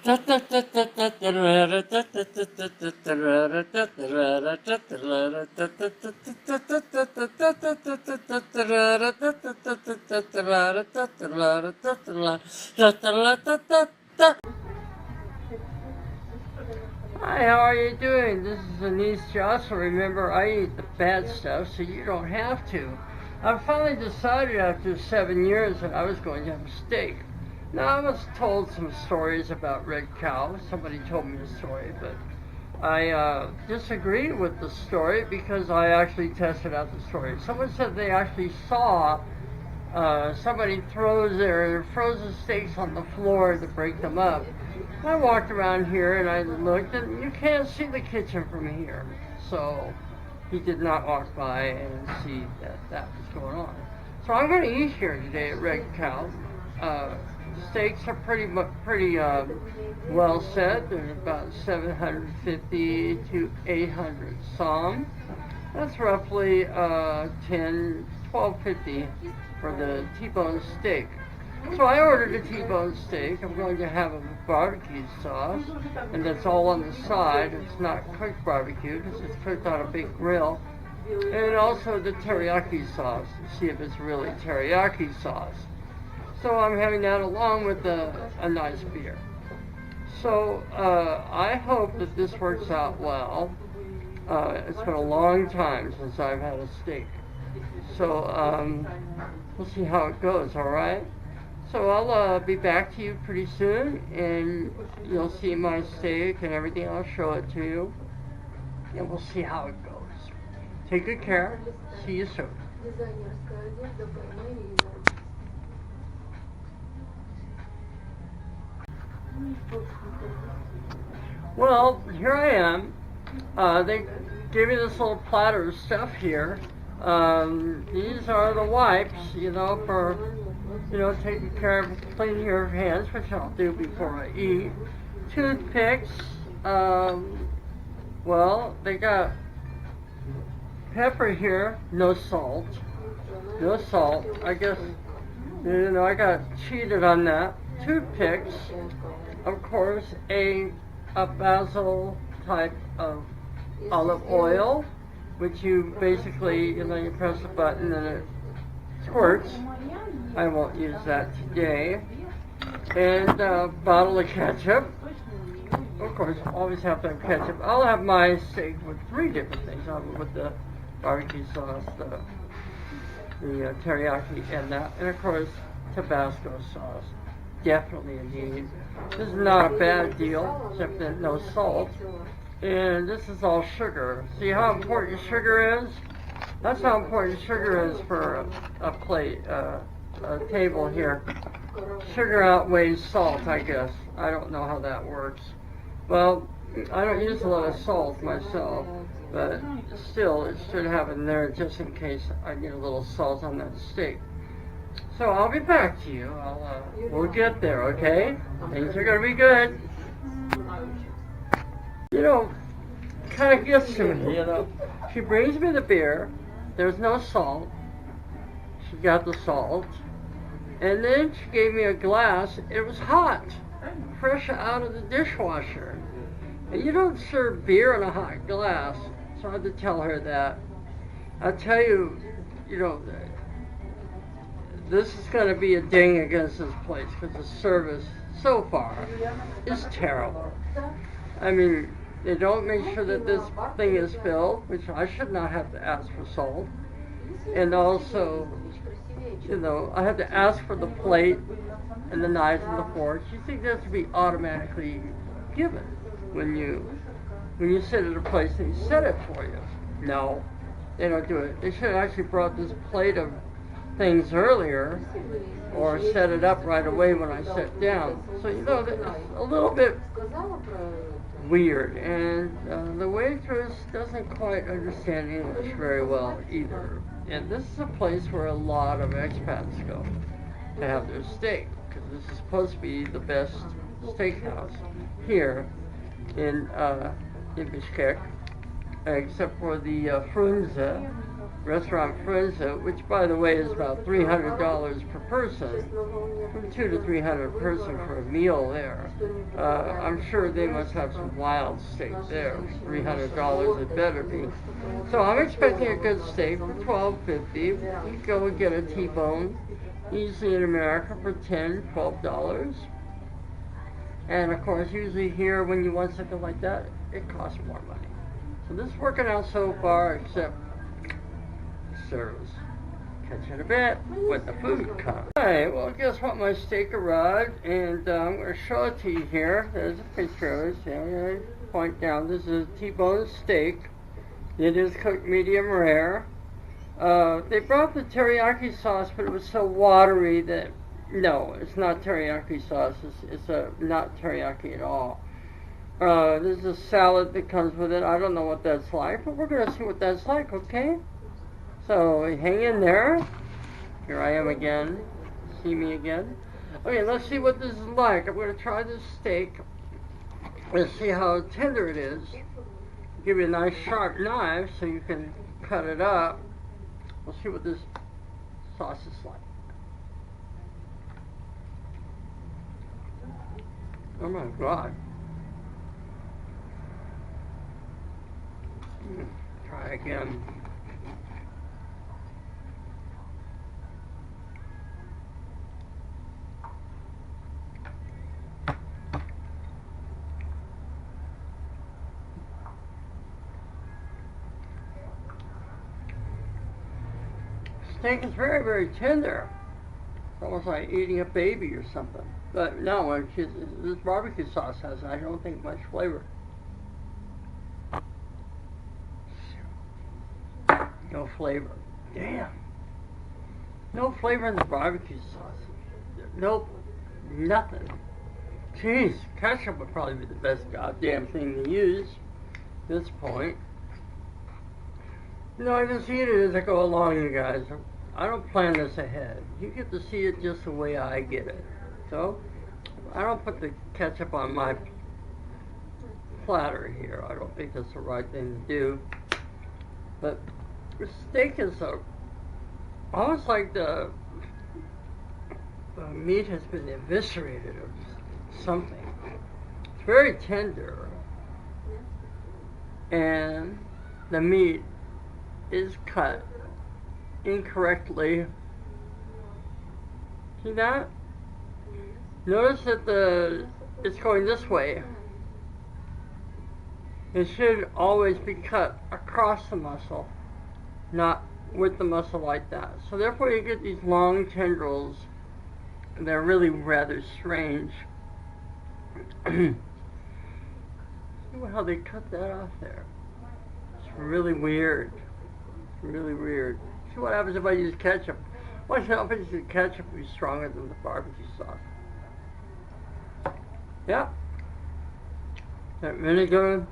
Hi, how are you doing? This is Anyse, Joslin. Remember, I eat the bad stuff, so you don't have to. I finally decided after 7 years that I was going to have a steak. Now, I was told some stories about red cow. Somebody told me a story, but I disagree with the story because I actually tested out the story. Someone said they actually saw somebody throws their frozen steaks on the floor to break them up. I walked around here and I looked, and you can't see the kitchen from here. So he did not walk by and see that that was going on. So I'm going to eat here today at Red Cow. Steaks are pretty well set. They're about 750 to 800 some. That's roughly 12.50 for the T-bone steak. So I ordered a T-bone steak. I'm going to have a barbecue sauce, and that's all on the side. It's not cooked barbecue because it's cooked on a big grill. And also the teriyaki sauce to see if it's really teriyaki sauce. So I'm having that along with a nice beer. So I hope that this works out well. It's been a long time since I've had a steak. So we'll see how it goes, all right? So I'll be back to you pretty soon, and you'll see my steak and everything. I'll show it to you, and we'll see how it goes. Take good care. See you soon. Well, here I am. They gave me this little platter of stuff here. These are the wipes, for taking care of cleaning your hands, which I'll do before I eat. Toothpicks. Well, they got pepper here, no salt. No salt. I guess, I got cheated on that. Toothpicks. Of course, a basil type of olive oil, which you basically, you press a button and it squirts. I won't use that today. And a bottle of ketchup. Of course, always have to have ketchup. I'll have my steak with 3 different things. I'll have it with the barbecue sauce, the teriyaki, and that. And of course, Tabasco sauce. Definitely a need. This is not a bad deal, except that no salt. And this is all sugar. See how important sugar is? That's how important sugar is for a plate, a table here. Sugar outweighs salt, I guess. I don't know how that works. Well, I don't use a lot of salt myself, but still, it should have in there just in case I get a little salt on that steak. So I'll be back to you. We'll get there, okay? Things are gonna be good. Kind of gets to me, She brings me the beer. There's no salt. She got the salt. And then she gave me a glass. It was hot. Fresh out of the dishwasher. And you don't serve beer in a hot glass. So I had to tell her that. I'll tell you, this is going to be a ding against this place because the service so far is terrible. I mean, they don't make sure that this thing is filled, which I should not have to ask for salt. And also, I have to ask for the plate and the knives and the forks. You think that should be automatically given when you sit at a place and they set it for you. No, they don't do it. They should have actually brought this plate of things earlier or set it up right away when I sat down. So, it's a little bit weird, and the waitress doesn't quite understand English very well either. And this is a place where a lot of expats go to have their steak, because this is supposed to be the best steakhouse here in Bishkek, except for the Frunze. restaurant Frenzo, which by the way is about $300 per person, from $200 to $300 per person for a meal there. I'm sure they must have some wild steak there. $300 it better be. So I'm expecting a good steak for $12.50. You go and get a T-bone, easily in America for $10, $12. And of course, usually here, when you want something like that, it costs more money. So this is working out so far, except service. Catch you in a bit when the food comes. Alright, well, guess what? My steak arrived, and I'm going to show it to you here. There's a picture of it. See, I'm going to point down. This is a T-bone steak. It is cooked medium rare. They brought the teriyaki sauce, but it was so watery that, no, it's not teriyaki sauce. It's not teriyaki at all. There's a salad that comes with it. I don't know what that's like, but we're going to see what that's like, okay? So, hang in there. Here I am again. See me again. Okay, let's see what this is like. I'm going to try this steak. Let's see how tender it is. Give you a nice sharp knife so you can cut it up. We'll see what this sauce is like. Oh my God. Try again. Steak is very, very tender. It's almost like eating a baby or something. But no, this barbecue sauce has, I don't think, much flavor. No flavor. Damn. No flavor in the barbecue sauce. Nope. Nothing. Jeez, ketchup would probably be the best goddamn thing to use at this point. No, I just eat it as I go along, you guys. I don't plan this ahead. You get to see it just the way I get it. So, I don't put the ketchup on my platter here. I don't think that's the right thing to do. But the steak is almost like the meat has been eviscerated of something. It's very tender. And the meat is cut incorrectly. See that? Notice that it's going this way. It should always be cut across the muscle, not with the muscle like that. So therefore you get these long tendrils. They're really rather strange. See how they cut that off there? It's really weird. Really weird. See what happens if I use ketchup. Watch out if the ketchup will be stronger than the barbecue sauce. Yep. That vinegar,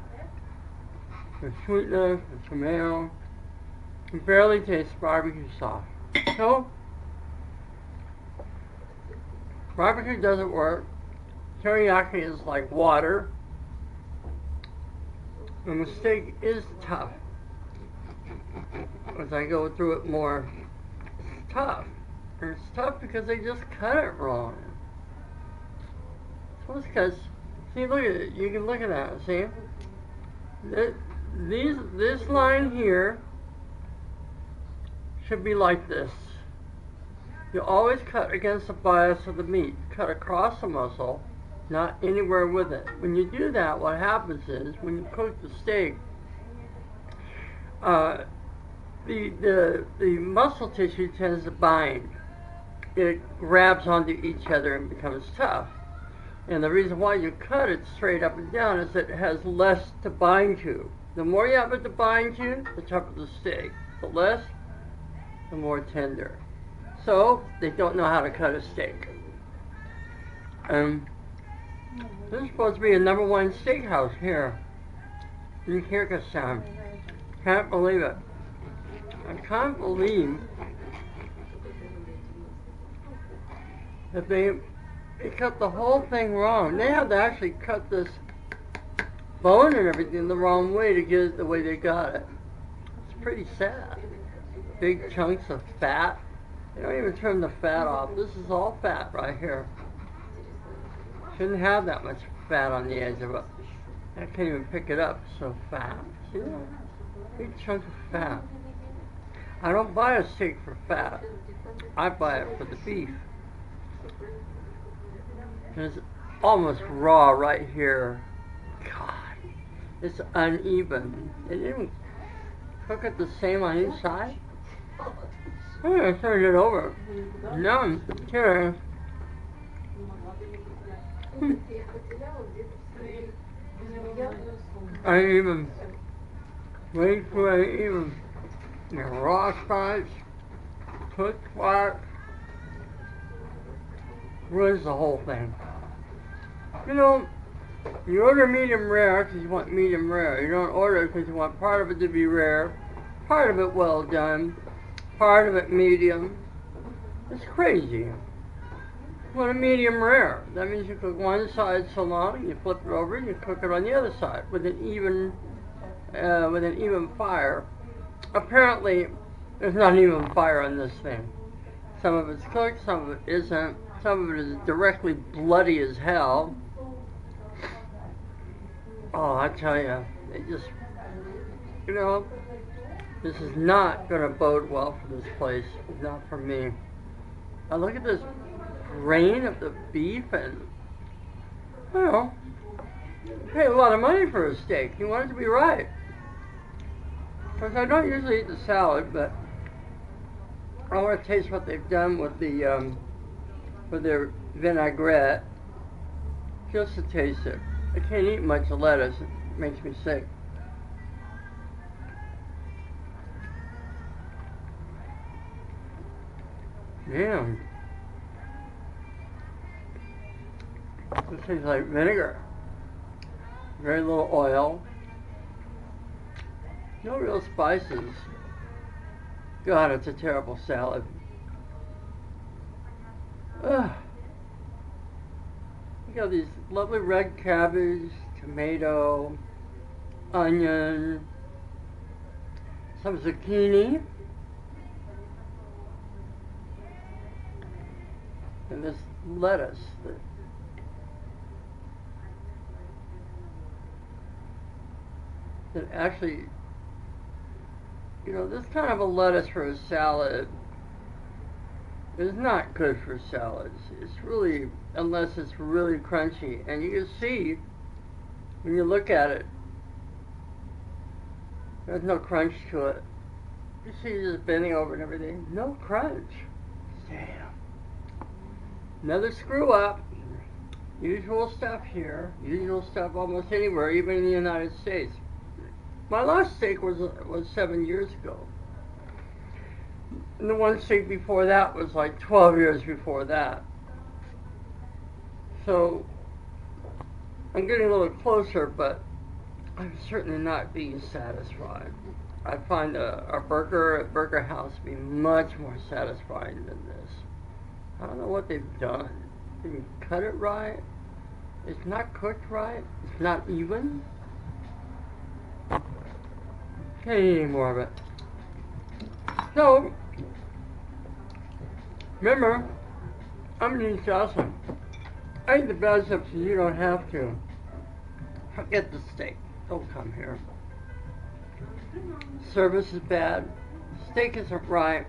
the sweetness, the tomato. You barely taste barbecue sauce. So, barbecue doesn't work. Teriyaki is like water. And the steak is tough. As I go through it more, it's tough. And it's tough because they just cut it wrong. So it's because, see, look at it. You can look at that, see? This line here should be like this. You always cut against the bias of the meat. Cut across the muscle, not anywhere with it. When you do that, what happens is, when you cook the steak, the muscle tissue tends to bind. It grabs onto each other and becomes tough. And the reason why you cut it straight up and down is that it has less to bind to. The more you have it to bind to, the tougher the steak. The less, the more tender. So, they don't know how to cut a steak. This is supposed to be a #1 steakhouse here in Kyrgyzstan. Can't believe it. I can't believe that they cut the whole thing wrong. They had to actually cut this bone and everything the wrong way to get it the way they got it. It's pretty sad. big chunks of fat. They don't even trim the fat off. This is all fat right here. Shouldn't have that much fat on the edge of it. I can't even pick it up, so fat. See that? Big chunk of fat. I don't buy a steak for fat. I buy it for the beef. It's almost raw right here. God, it's uneven. They didn't cook it the same on each side. I'm gonna turn it over. No, I'm kidding. Uneven. Way too uneven. The raw sides, cooked flat, ruins the whole thing. You know, you order medium rare because you want medium rare. You don't order it because you want part of it to be rare, part of it well done, part of it medium. It's crazy. You want a medium rare. That means you cook one side so long, you flip it over, and you cook it on the other side with an even fire. Apparently, there's not even fire on this thing. Some of it's cooked, some of it isn't. Some of it is directly bloody as hell. Oh, I tell you, it just, you know, this is not going to bode well for this place. Not for me. Now look at this grain of the beef, and, well, you pay a lot of money for a steak. You want it to be right. Because I don't usually eat the salad, but I want to taste what they've done with the with their vinaigrette, just to taste it. I can't eat much lettuce; it makes me sick. Damn, this tastes like vinegar. Very little oil. No real spices. God, it's a terrible salad. Ugh. You got these lovely red cabbage, tomato, onion, some zucchini, and this lettuce that actually, you know, this kind of a lettuce for a salad is not good for salads. It's really, unless it's really crunchy. And you can see, when you look at it, there's no crunch to it. You see just bending over and everything. No crunch. Damn. Another screw up. Usual stuff here. Usual stuff almost anywhere, even in the United States. My last steak was 7 years ago. And the one steak before that was like 12 years before that. So, I'm getting a little closer, but I'm certainly not being satisfied. I find a burger at Burger House to be much more satisfying than this. I don't know what they've done. They didn't cut it right. It's not cooked right. It's not even. Can't eat any more of it. So, remember, I'm Anyse Joslin. I eat the bad stuff so you don't have to. Forget the steak. Don't come here. Service is bad. Steak isn't right.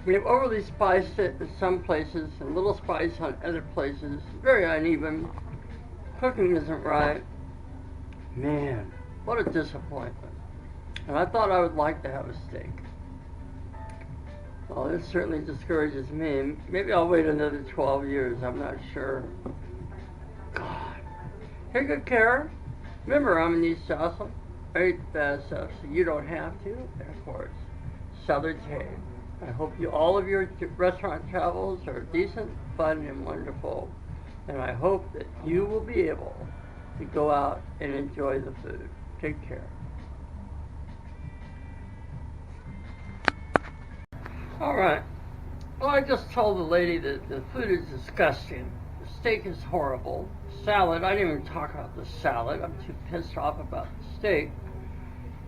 We have overly spiced it in some places and little spice on other places. Very uneven. Cooking isn't right. Man, what a disappointment. And I thought I would like to have a steak. Well, this certainly discourages me. Maybe I'll wait another 12 years. I'm not sure. God. Take good care. Remember, I'm Anyse Joslin. I eat the bad stuff so you don't have to. And of course, salute. I hope all of your restaurant travels are decent, fun, and wonderful. And I hope that you will be able to go out and enjoy the food. Take care. All right. Well, I just told the lady that the food is disgusting. The steak is horrible. Salad, I didn't even talk about the salad. I'm too pissed off about the steak.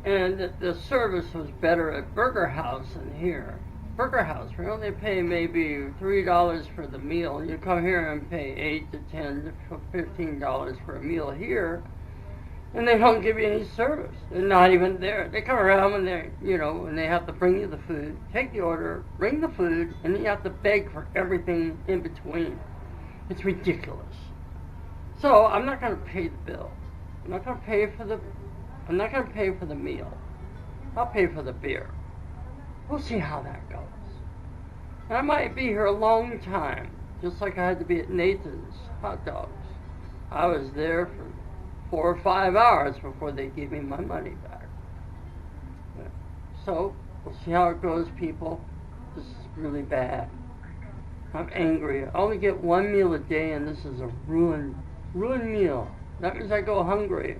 and the service was better at Burger House than here. Burger House, we only pay maybe $3 for the meal. You come here and pay $8 to $10 to $15 for a meal here, and they don't give you any service. They're not even there. They come around when they, when they have to bring you the food, take the order, bring the food, and then you have to beg for everything in between. It's ridiculous. So I'm not going to pay the bill. I'm not going to pay for the meal. I'll pay for the beer. We'll see how that goes. And I might be here a long time, just like I had to be at Nathan's Hot Dogs. I was there for 4 or 5 hours before they gave me my money back. So, we'll see how it goes, people. This is really bad. I'm angry. I only get one meal a day, and this is a ruined meal. That means I go hungry,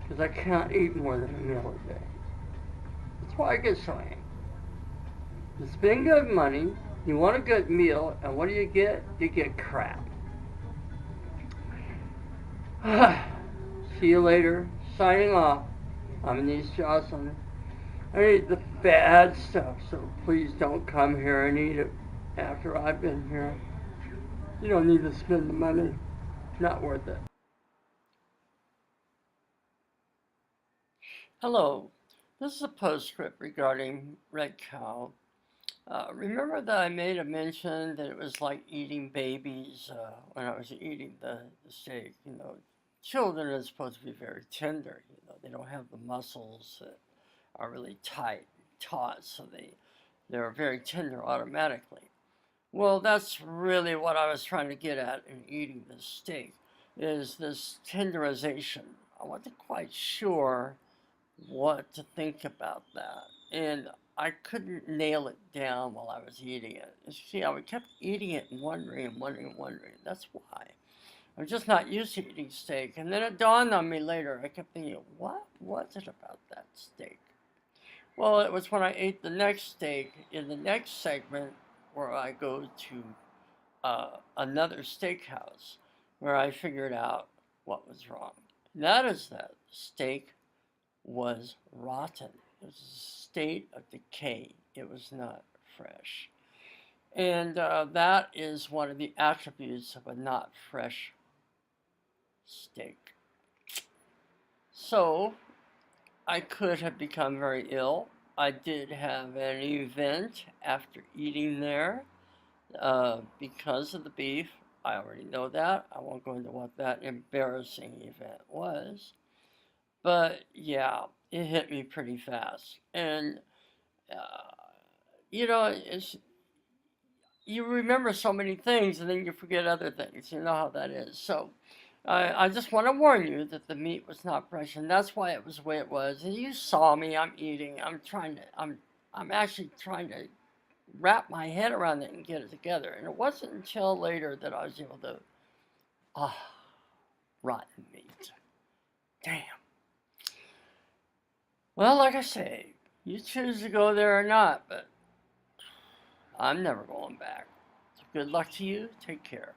because I can't eat more than a meal a day. That's why I get so angry. You spend good money, you want a good meal, and what do? You get crap. See you later. Signing off. I'm Anyse Joslin. I eat the bad stuff, so please don't come here and eat it after I've been here. You don't need to spend the money. Not worth it. Hello. This is a postscript regarding Red Cow. Remember that I made a mention that it was like eating babies when I was eating the steak. Children are supposed to be very tender. They don't have the muscles that are really tight, taut, so they're very tender automatically. Well, that's really what I was trying to get at in eating the steak, is this tenderization. I wasn't quite sure what to think about that, and I couldn't nail it down while I was eating it. You see, I kept eating it and wondering. That's why. I'm just not used to eating steak. And then it dawned on me later. I kept thinking, what was it about that steak? Well, it was when I ate the next steak in the next segment where I go to another steakhouse where I figured out what was wrong. And that is that the steak was rotten. It was a state of decay. It was not fresh. And that is one of the attributes of a not fresh steak. So I could have become very ill. I did have an event after eating there because of the beef. I already know that. I won't go into what that embarrassing event was. But yeah, it hit me pretty fast. And, you remember so many things and then you forget other things. You know how that is. So I just want to warn you that the meat was not fresh, and that's why it was the way it was. And you saw me, I'm eating. I'm actually trying to wrap my head around it and get it together. And it wasn't until later that I was able to, rotten meat. Damn. Well, like I say, you choose to go there or not, but I'm never going back. So good luck to you. Take care.